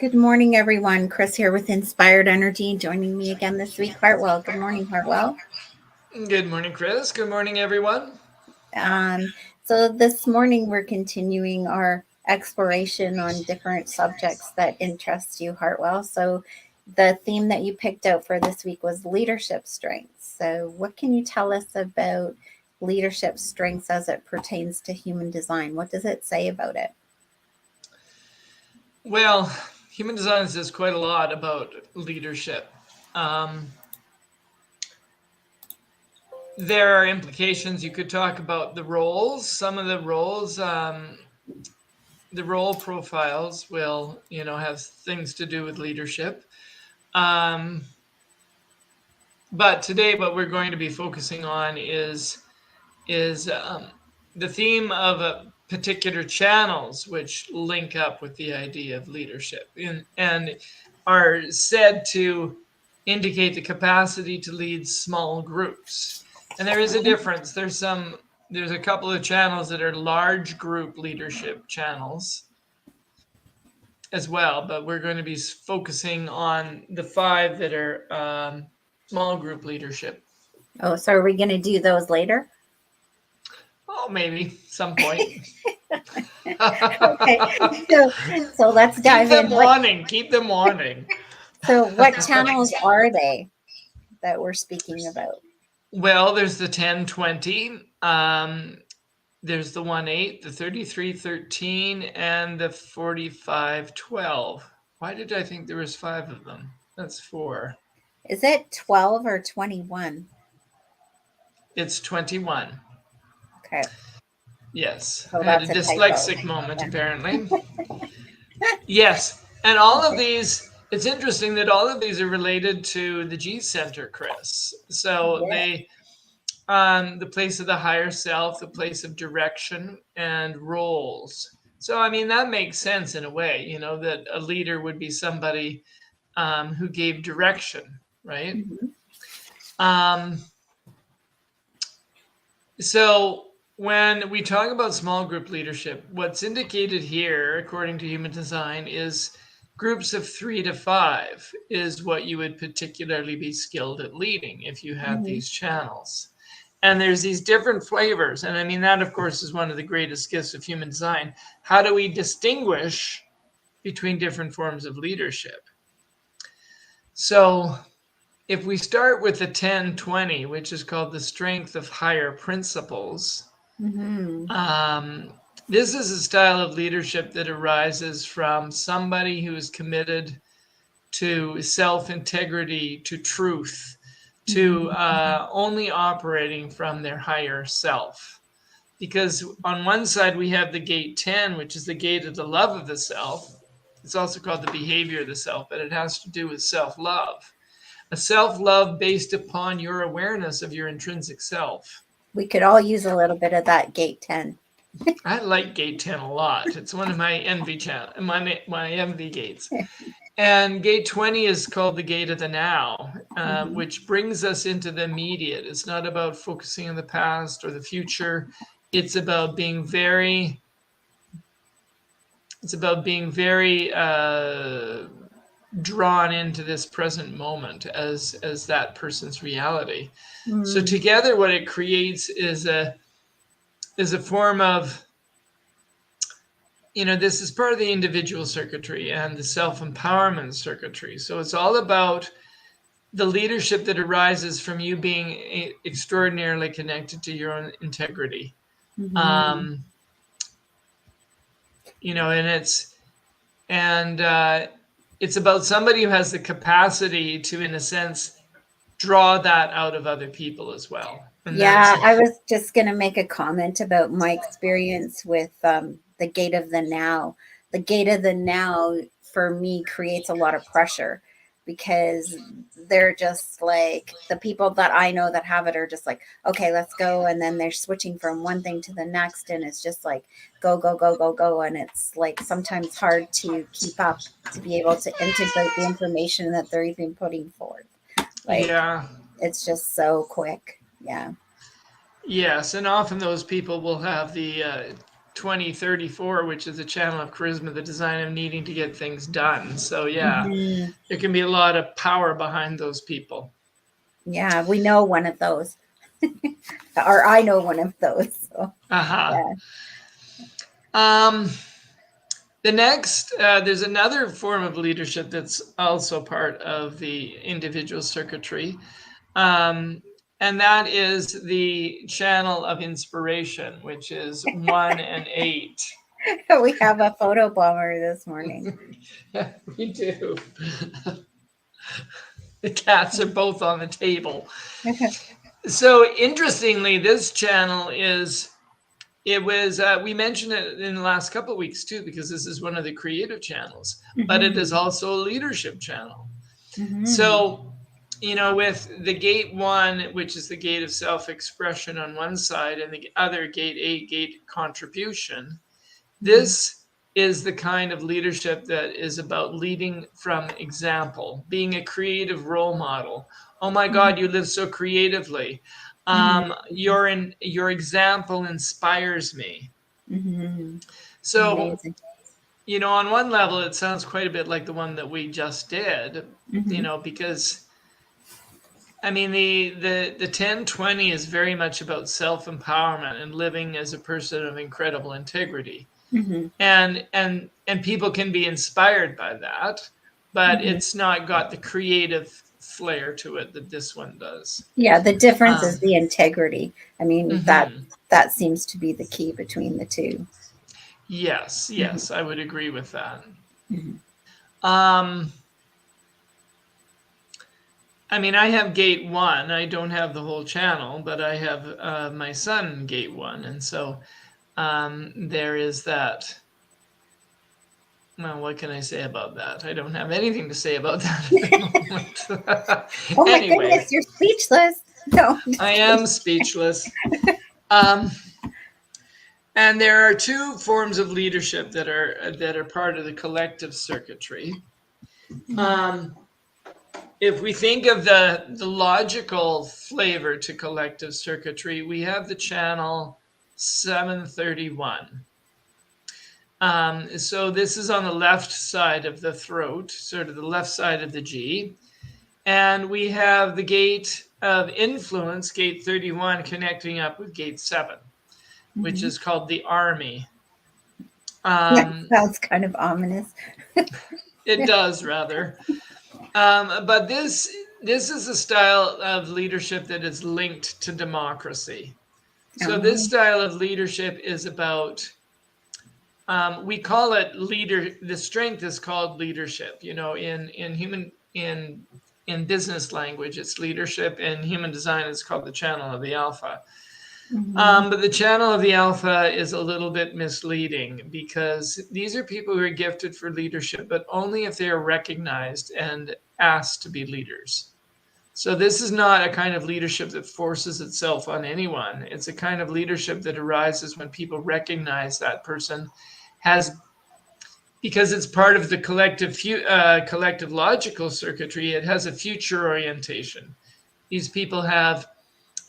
Good morning, everyone. Kris here with Inspired Energy. Joining me again this week, Hartwell. Good morning, Hartwell. Good morning, Kris. Good morning, everyone. Um, so this morning we're continuing our exploration on different subjects that interest you, Hartwell. So the theme that you picked out for this week was leadership strengths. So what can you tell us about leadership strengths as it pertains to human design? What does it say about it? Well, human design says quite a lot about leadership. Um, there are implications. You could talk about the roles. Some of the role profiles will, have things to do with leadership. Um, but today, what we're going to be focusing on is the theme of particular channels which link up with the idea of leadership and are said to indicate the capacity to lead small groups. And there is a difference. There's a couple of channels that are large group leadership channels as well, but we're going to be focusing on the five that are small group leadership. Oh, so are we going to do those later? Oh, maybe some point. Okay, so let's Keep dive in. them wanting. Keep them wanting. So what channels are they that we're speaking about? Well, there's the 1020. There's the 1-8, the 3313, and the 4512. Why did I think there was five of them? That's four. Is it 12 or 21? It's 21. Okay, Yes. so I had a that's a typo. dyslexic moment, Yeah. apparently. Yes. And all of these, it's interesting that all of these are related to the G center, Kris. So Yeah. the place of the higher self, the place of direction and roles. So, I mean, that makes sense in a way, that a leader would be somebody who gave direction, right? Mhm. Um, so, when we talk about small group leadership, what's indicated here, according to human design, is groups of 3 to 5 is what you would particularly be skilled at leading if you had Mhm. these channels. And there's these different flavors. And I mean, that, of course, is one of the greatest gifts of human design. How do we distinguish between different forms of leadership? So, if we start with the 1020, which is called the strength of higher principles, Mhm. um, this is a style of leadership that arises from somebody who is committed to self integrity, to truth, to Mhm. only operating from their higher self. Because on one side, we have the gate 10, which is the gate of the love of the self. It's also called the behavior of the self, but it has to do with self love. A self love based upon your awareness of your intrinsic self. We could all use a little bit of that gate 10. I like gate 10 a lot. It's one of my envy my envy gates. And gate 20 is called the gate of the now, Mhm. which brings us into the immediate. It's not about focusing on the past or the future. It's about being very, it's about being very drawn into this present moment as that person's reality. So Mm. together, what it creates is a form of, this is part of the individual circuitry and the self-empowerment circuitry. So it's all about the leadership that arises from you being extraordinarily connected to your own integrity. Mhm. Um, and it's about somebody who has the capacity to, in a sense, draw that out of other people as well. And that's Yeah, I was just going to make a comment about my experience with the gate of the now. The gate of the now for me creates a lot of pressure because they're just like the people that I know that have it are just like, okay, let's go. And then they're switching from one thing to the next. And it's just like, go, go, go, go, go. And it's like sometimes hard to keep up to be able to integrate the information that they're even putting forth. Like, yeah. it's just so quick. Yeah. Yes, and often those people will have 2034, which is a channel of charisma, the design of needing to get things done. So yeah, Mhm. there can be a lot of power behind those people. Yeah, we know one of those, or I know one of those. So Aha. yeah. Um, the next, there's another form of leadership that's also part of the individual circuitry. Um, and that is the channel of inspiration, which is 1 and 8. We have a photo bomber this morning. We do. The cats are both on the table. So interestingly, this channel is, it was, we mentioned it in the last couple of weeks too, because this is one of the creative channels, but it is Mhm. also a leadership channel. Mhm. So, with the gate 1, which is the gate of self-expression on one side, and the other gate 8, gate contribution, Mhm. this is the kind of leadership that is about leading from example, being a creative role model. Oh my God, you live so creatively. Mhm. Your example inspires me. Mhm. So, Amazing. on one level, it sounds quite a bit like the one that we just did, Mhm. because I mean the 1020 is very much about self-empowerment and living as a person of incredible integrity. Mhm. And people can be inspired by that, but Mhm. it's not got the creative flair to it that this one does. Yeah, the difference is Um, the integrity. I mean, mhm. that seems to be the key between the two. Yes, Mhm. yes, I would agree with that. Mhm. Um, I mean, I have gate 1. I don't have the whole channel, but I have my son gate 1, and so there is that. Well, what can I say about that? I don't have anything to say about that at the moment. Oh my Anyway, goodness, you're speechless. No, I'm I just kidding. am speechless. Um, and there are two forms of leadership that are part of the collective circuitry. Mhm. Um, if we think of the logical flavor to collective circuitry, we have the channel 731. So this is on the left side of the throat, sort of the left side of the G. And we have the gate of influence, gate 31, connecting up with gate 7, which Mhm. is called the army. Yeah, Um, sounds kind of ominous. it does rather. But this is a style of leadership that is linked to democracy. So this Oh. style of leadership is about, we call it leader. The strength is called leadership. In business language, it's leadership. In human design, it's called the channel of the alpha. Mhm. But the channel of the alpha is a little bit misleading because these are people who are gifted for leadership, but only if they are recognized and asked to be leaders. So this is not a kind of leadership that forces itself on anyone. It's a kind of leadership that arises when people recognize that person has, because it's part of the collective logical circuitry. It has a future orientation. These people have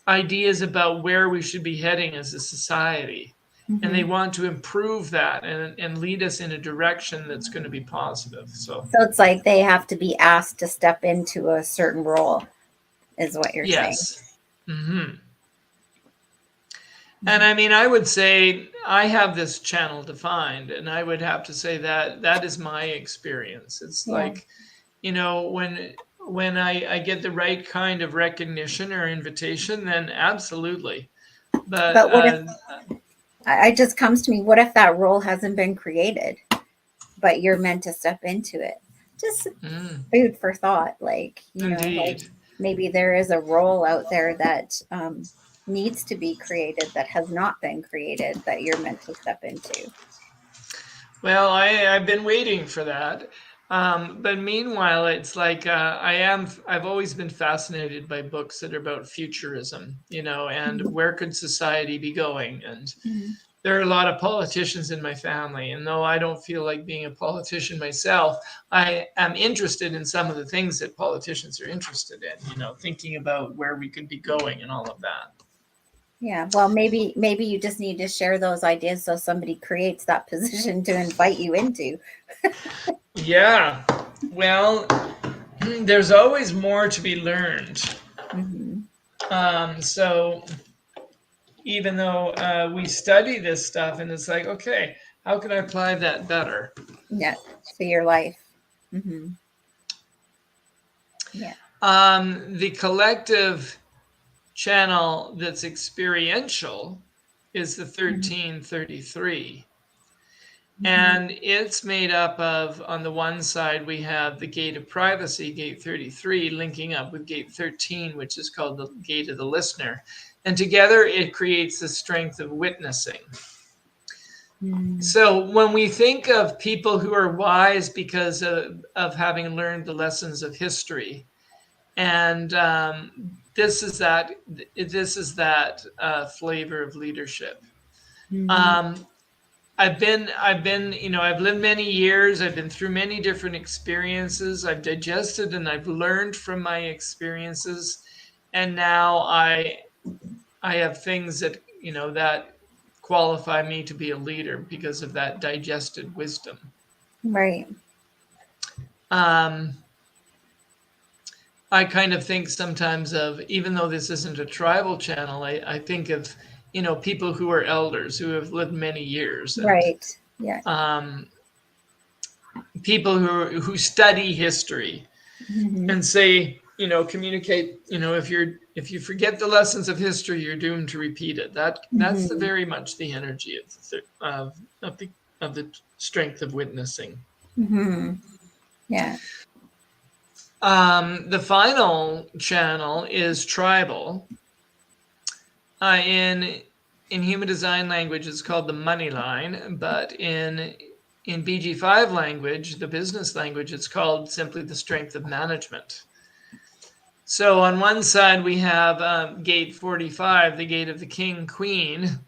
ideas about where we should be heading as a society, and they Mhm. want to improve that and lead us in a direction that's going to be positive. So So it's like they have to be asked to step into a certain role, is what you're saying. yes. Hmm. And Mhm. I mean, I would say I have this channel defined, and I would have to say that that is my experience. It's Yeah. like, when I get the right kind of recognition or invitation, then absolutely. But But what if it just comes to me, what if that role hasn't been created, but you're meant to step into it? Just mm, food for thought. Like, like indeed. maybe there is a role out there that needs to be created that has not been created that you're meant to step into. Well, I've been waiting for that. But meanwhile, it's like I've always been fascinated by books that are about futurism, and Mhm. where could society be going? And Mhm. there are a lot of politicians in my family, and though I don't feel like being a politician myself, I am interested in some of the things that politicians are interested in, thinking about where we could be going and all of that. Yeah. Well, maybe you just need to share those ideas so somebody creates that position to invite you into. Yeah. Well, there's always more to be learned. Hmm. So even though we study this stuff, and it's like, okay, how can I apply that better? Yeah. To your life. Hmm. Yeah. The collective channel that's experiential is the Hmm. 1333. Hmm. And it's made up of, on the one side, we have the gate of privacy, gate 33, linking up with gate 13, which is called the gate of the listener. And together it creates the strength of witnessing. Hmm. So when we think of people who are wise because of having learned the lessons of history, and this is that flavor of leadership. Hmm. Um, I've lived many years. I've been through many different experiences. I've digested and I've learned from my experiences, and now I have things that that qualify me to be a leader because of that digested wisdom. Right. Um, I kind of think sometimes of, even though this isn't a tribal channel, I think of people who are elders who have lived many years, and Right. Yeah. um, people who study history Hmm. and say, communicate, if you forget the lessons of history, you're doomed to repeat it. That's the Hmm. very much the energy of the strength of witnessing. Hmm. Yeah. The final channel is tribal. In human design language, it's called the money line, but in BG5 language, the business language, it's called simply the strength of management. So on one side we have gate 45, the gate of the king queen,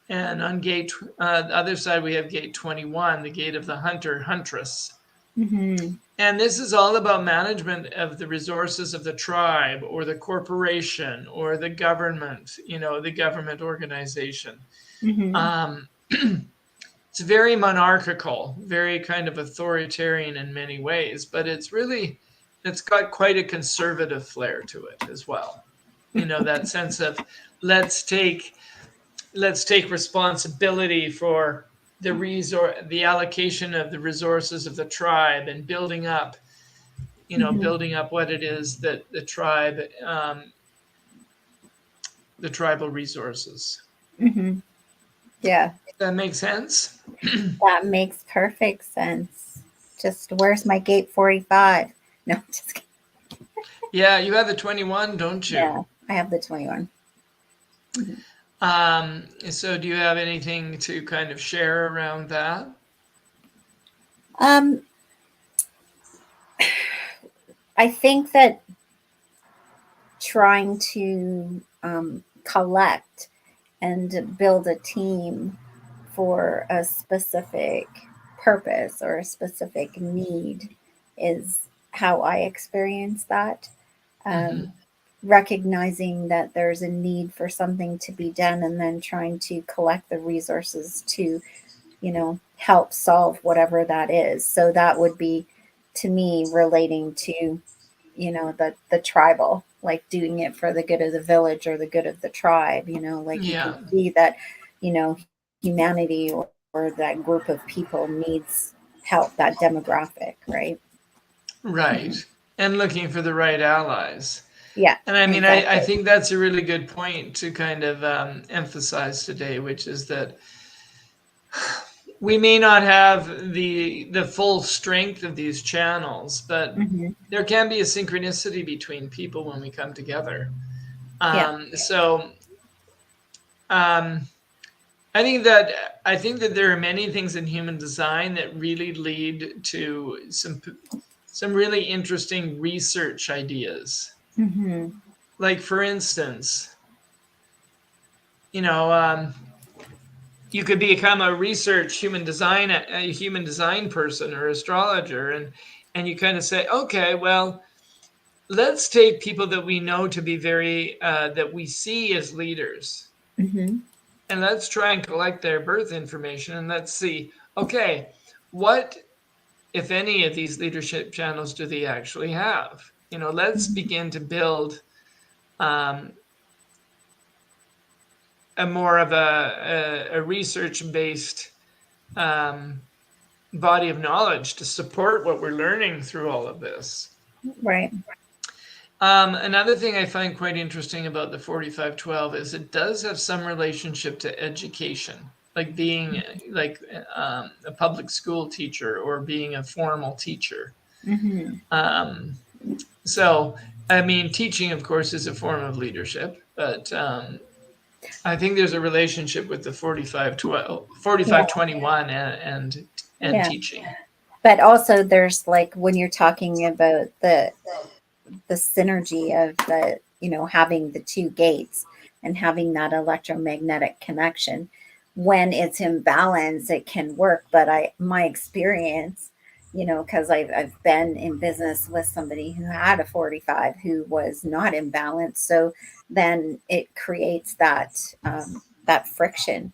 and on the other side we have gate 21, the gate of the hunter huntress. Hmm. And this is all about management of the resources of the tribe or the corporation or the government, the government organization. Hmm. Um, it's very monarchical, very kind of authoritarian in many ways, but it's got quite a conservative flair to it as well. That sense of let's take let's take responsibility for the allocation of the resources of the tribe, and Hmm. building up what it is that the tribal resources. Hmm. Yeah. That makes sense. That makes perfect sense. Just where's my gate 45? No, just kidding. Yeah, you have the 21, don't you? Yeah. I have the 21. Mhm. So do you have anything to kind of share around that? Um, I think that trying to collect and build a team for a specific purpose or a specific need is how I experience that. Um, Hmm. Recognizing that there's a need for something to be done and then trying to collect the resources to, help solve whatever that is. So that would be, to me, relating to, the tribal, like doing it for the good of the village or the good of the tribe, like you can Yeah, see that, humanity or that group of people needs help, that demographic, right? Mhm. right. And looking for the right allies. Yeah, And I mean, I exactly. think that's a really good point to kind of emphasize today, which is that we may not have the full strength of these channels, but Hmm. there can be a synchronicity between people when we come together. Yeah. So um, I think that there are many things in human design that really lead to some really interesting research ideas. Hmm. Like for instance, you know, um, you could become a research human design person or astrologer, and you kind of say, okay, well, let's take people that we know to be very that we see as leaders. Mm-hmm. And let's try and collect their birth information, and let's see, okay, what, if any, of these leadership channels do they actually have? Let's begin to build um, a more of a research based um, body of knowledge to support what we're learning through all of this. Right. Another thing I find quite interesting about the 4512 is it does have some relationship to education, like being like a public school teacher or being a formal teacher. Mm-hmm. Um, so, I mean, teaching, of course, is a form of leadership, but I think there's a relationship with the 4512, Yeah. 4521 and Yeah. teaching. But also there's like when you're talking about the synergy of the, having the two gates and having that electromagnetic connection, when it's in balance it can work. But my experience, because I've been in business with somebody who had a 45 who was not in balance, so then it creates that friction,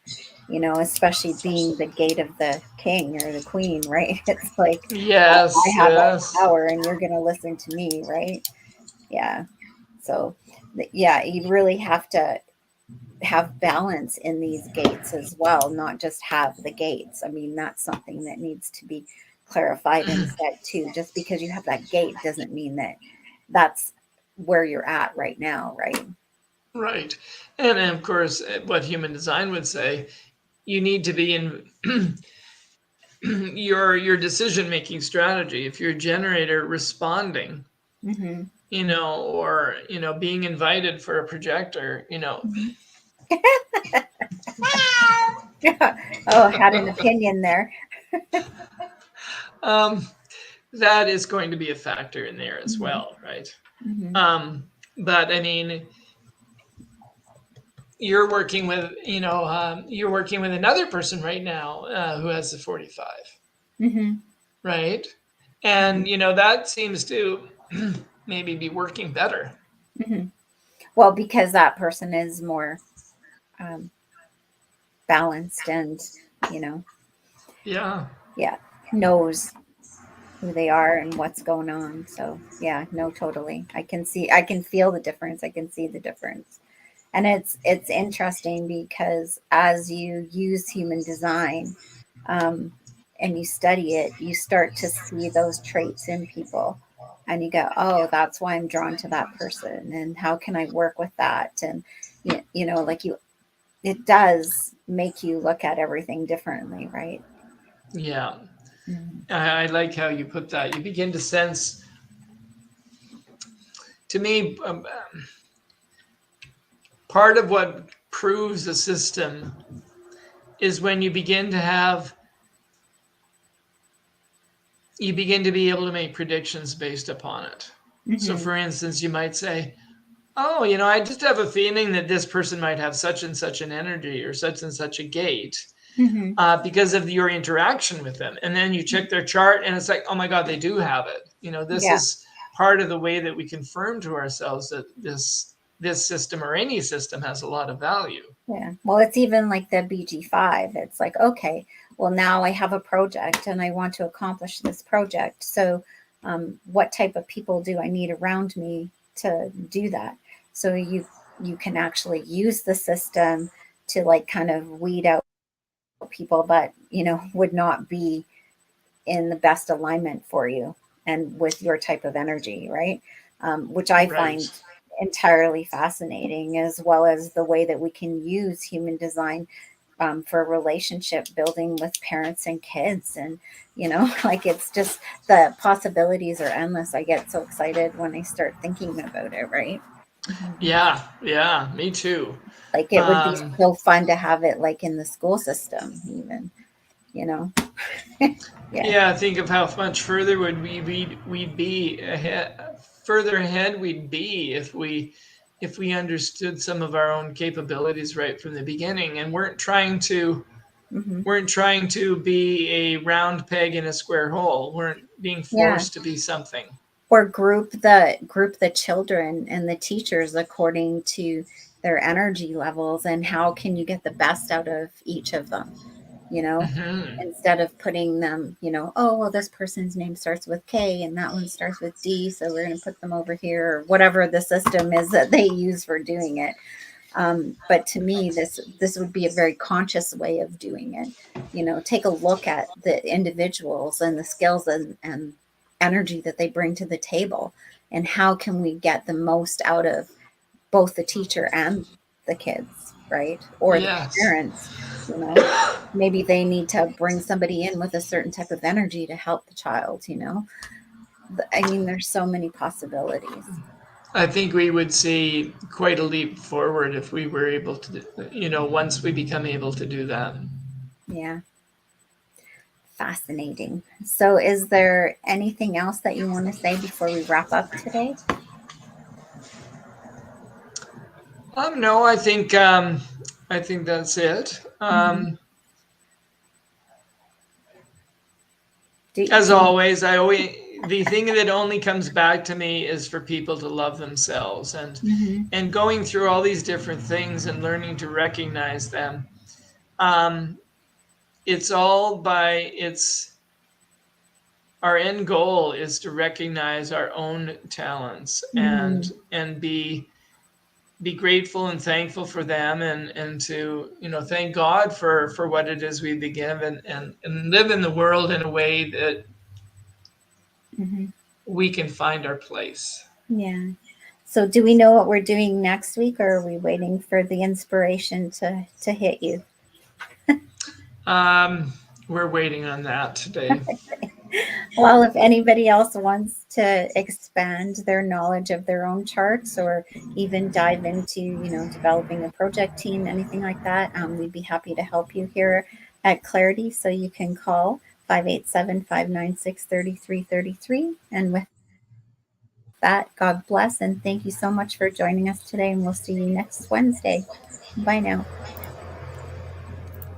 especially being the gate of the king or the queen, right? It's like, I Yes, have all the yes. power and you're going to listen to me, right? Yeah. So, yeah, you really have to have balance in these gates as well, not just have the gates. I mean, that's something that needs to be clarified and said too. Just because you have that gate doesn't mean that that's where you're at right now, right? Right. And of course, what human design would say, you need to be in your decision making strategy. If you're a generator responding, Mm-hmm. or being invited for a projector, Mm-hmm. Oh, I had an opinion there. um, that is going to be a factor in there as Mm-hmm. well, right? Mm-hmm. But I mean, you're working with another person right now who has the 45, Mm-hmm. right? And that seems to maybe be working better. Mm-hmm. Well, because that person is more um, balanced and, you know, Yeah. yeah, knows who they are and what's going on. So, yeah, no, totally. I can feel the difference. I can see the difference. And it's interesting because as you use human design, um, and you study it, you start to see those traits in people. And you go, oh, that's why I'm drawn to that person. And how can I work with that? And, like it does make you look at everything differently, right? Yeah. Mm-hmm. I like how you put that. You begin to sense, to me, part of what proves a system is when you begin to be able to make predictions based upon it. So, Mm-hmm. for instance, you might say, oh, I just have a feeling that this person might have such and such an energy or such and such a gate Mm-hmm. because of your interaction with them. And then you check their chart and it's like, oh my God, they do have it. This Yeah. is part of the way that we confirm to ourselves that this system or any system has a lot of value. Yeah. Well, it's even like the BG5. It's like, okay, well, now I have a project and I want to accomplish this project. So, what type of people do I need around me to do that? So you can actually use the system to like kind of weed out people that would not be in the best alignment for you and with your type of energy, right? Which I Right. find entirely fascinating, as well as the way that we can use human design for relationship building with parents and kids. And, like it's just the possibilities are endless. I get so excited when I start thinking about it, right? Mhm. Yeah. Yeah. Me too. Like it would be Um, so fun to have it like in the school system, even, you know? Yeah. yeah. Think of how much further would we'd be ahead, further ahead we'd be if we understood some of our own capabilities right from the beginning and Hmm. weren't trying to be a round peg in a square hole. Weren't being Yeah. forced to be something. Or group the children and the teachers according to their energy levels, and how can you get the best out of each of them, you know, Hmm. instead of putting them, oh, well, this person's name starts with K and that one starts with D, so we're going to put them over here, or whatever the system is that they use for doing it. But to me, this would be a very conscious way of doing it. Take a look at the individuals and the skills and energy that they bring to the table, and how can we get the most out of both the teacher and the kids, right? Or the Yes. parents, you know. Maybe they need to bring somebody in with a certain type of energy to help the child. I mean, there's so many possibilities. I think we would see quite a leap forward if we were able to, once we become able to do that. Yeah. Fascinating. So, is there anything else that you want to say before we wrap up today? No, I think that's it. Mhm. As Do you, always, the thing that only comes back to me is for people to love themselves, mhm, and going through all these different things and learning to recognize them. Um, it's all by it's our end goal is to recognize our own talents, mhm, and be grateful and thankful for them, and to thank God for what it is we've been given, and live in the world in a way that mhm. we can find our place. Yeah. So, do we know what we're doing next week, or are we waiting for the inspiration to hit you? Um, we're waiting on that today. Well, if anybody else wants to expand their knowledge of their own charts, or even dive into, developing a project team, anything like that, we'd be happy to help you here at Clarity. So you can call 587-596-3333. And with that, God bless and thank you so much for joining us today. And we'll see you next Wednesday. Bye now.